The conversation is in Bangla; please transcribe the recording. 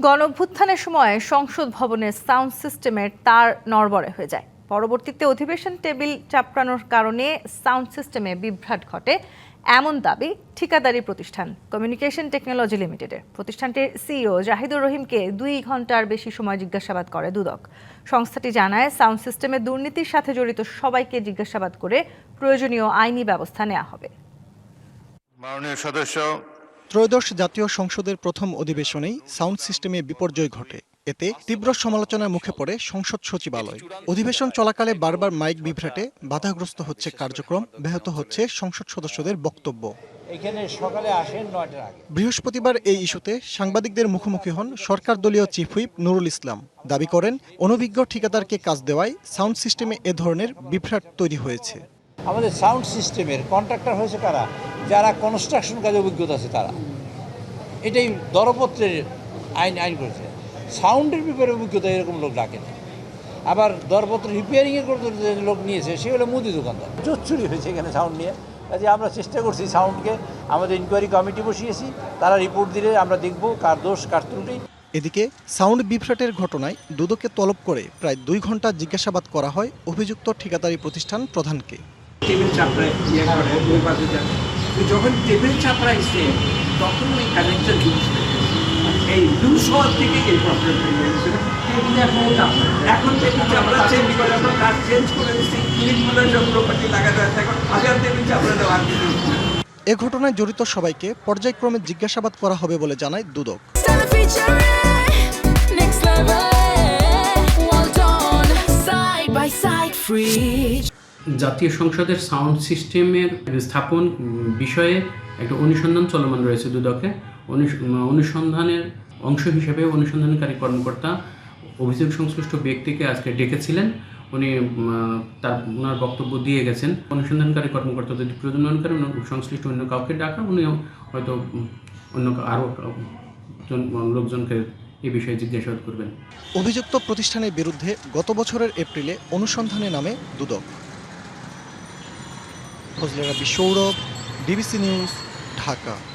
গণঅভ্যুত্থানের সময় সংসদ ভবনের সাউন্ড সিস্টেমের তার নড়বড়ে হয়ে যায়। পরবর্তীতে অধিবেশন টেবিল চাপড়ানোর কারণে সাউন্ড সিস্টেমে বিভ্রাট ঘটে, এমন দাবি ঠিকাদারি প্রতিষ্ঠান কমিউনিকেশন টেকনোলজি লিমিটেডের। প্রতিষ্ঠানটির সিইও জাহিদুর রহিমকে 2 ঘন্টার বেশি সময় জিজ্ঞাসাবাদ করে দুদক। সংস্থাটি জানায়, সাউন্ড সিস্টেমে দুর্নীতির সাথে জড়িত সবাইকে জিজ্ঞাসাবাদ করে প্রয়োজনীয় আইনি ব্যবস্থা নেওয়া হবে। মাননীয় সদস্য, ত্রয়োদশ জাতীয় সংসদের প্রথম অধিবেশনেই সাউন্ড সিস্টেমে বিপর্যয় ঘটে। এতে তীব্র সমালোচনার মুখে পড়ে সংসদ সচিবালয়। অধিবেশন চলাকালে বারবার মাইক বিভ্রাটে বাধাগ্রস্ত হচ্ছে কার্যক্রম, ব্যাহত হচ্ছে সংসদ সদস্যদের বক্তব্য। বৃহস্পতিবার এই ইস্যুতে সাংবাদিকদের মুখোমুখি হন সরকার দলীয় চিফ হুইপ নুরুল ইসলাম। দাবি করেন, অনভিজ্ঞ ঠিকাদারকে কাজ দেওয়ায় সাউন্ড সিস্টেমে এ ধরনের বিভ্রাট তৈরি হয়েছে। আমাদের সাউন্ড সিস্টেমের কন্ট্রাক্টর হয়েছে কারা? যারা কনস্ট্রাকশন কাজে অভিজ্ঞতা আছে তারা। এটাই দরপত্রের আইন করেছে। সাউন্ডের ব্যাপারে অভিজ্ঞতা এরকম লোক ডাকে না। আবার দরপত্র রিপেয়ারিংয়ের করে যে লোক নিয়েছে সে হলো মুদি দোকানদার। চুরি হয়েছে এখানে সাউন্ড নিয়ে। কাজে আমরা চেষ্টা করছি সাউন্ডকে, আমাদের ইনকোয়ারি কমিটি বসিয়েছি, তারা রিপোর্ট দিলে আমরা দেখব কার দোষ কার ত্রুটি। এদিকে সাউন্ড বিভ্রাটের ঘটনায় দুদকে তলব করে প্রায় 2 ঘন্টা জিজ্ঞাসাবাদ করা হয় অভিযুক্ত ঠিকাদারি প্রতিষ্ঠান প্রধানকে। টেবিল চাপড়ায় করে ওই পাশে যান, যখন টেবিল চাপড়াইছে তখন ওই কানেকশন লুজ এই লুজ হওয়ার থেকে এই প্রবলেম হয়ে গেছে। এখন টেবিল চাপড়া চেঞ্জ করে আমরা কাজ চেঞ্জ করে দিচ্ছি, ক্লিপগুলো সব প্রপার্টি লাগাতে আছে, এখন হাজার টেবিল চাপড়া দেওয়া আর কিছু। এ ঘটনায় জড়িত সবাইকে পর্যায়ক্রমে জিজ্ঞাসাবাদ করা হবে বলে জানায় দুদক। জাতীয় সংসদের সাউন্ড সিস্টেমের স্থাপন বিষয়ে একটা অনুসন্ধান চলমান রয়েছে দুদকে। অনুসন্ধানের অংশ হিসেবে অনুসন্ধানকারী কর্মকর্তা অভিযোগ সংশ্লিষ্ট ব্যক্তিকে আজকে ডেকেছিলেন। উনি ওনার বক্তব্য দিয়ে গেছেন। অনুসন্ধানকারী কর্মকর্তা যদি প্রয়োজন মনে করেন সংশ্লিষ্ট অন্য কাউকে ডাকা, উনি হয়তো অন্য আরও লোকজনকে এই বিষয়ে জিজ্ঞাসাবাদ করবেন। অভিযুক্ত প্রতিষ্ঠানের বিরুদ্ধে গত বছরের এপ্রিলে অনুসন্ধানে নামে দুদক। Fazle Rabbi Saurav, DBC news, Dhaka.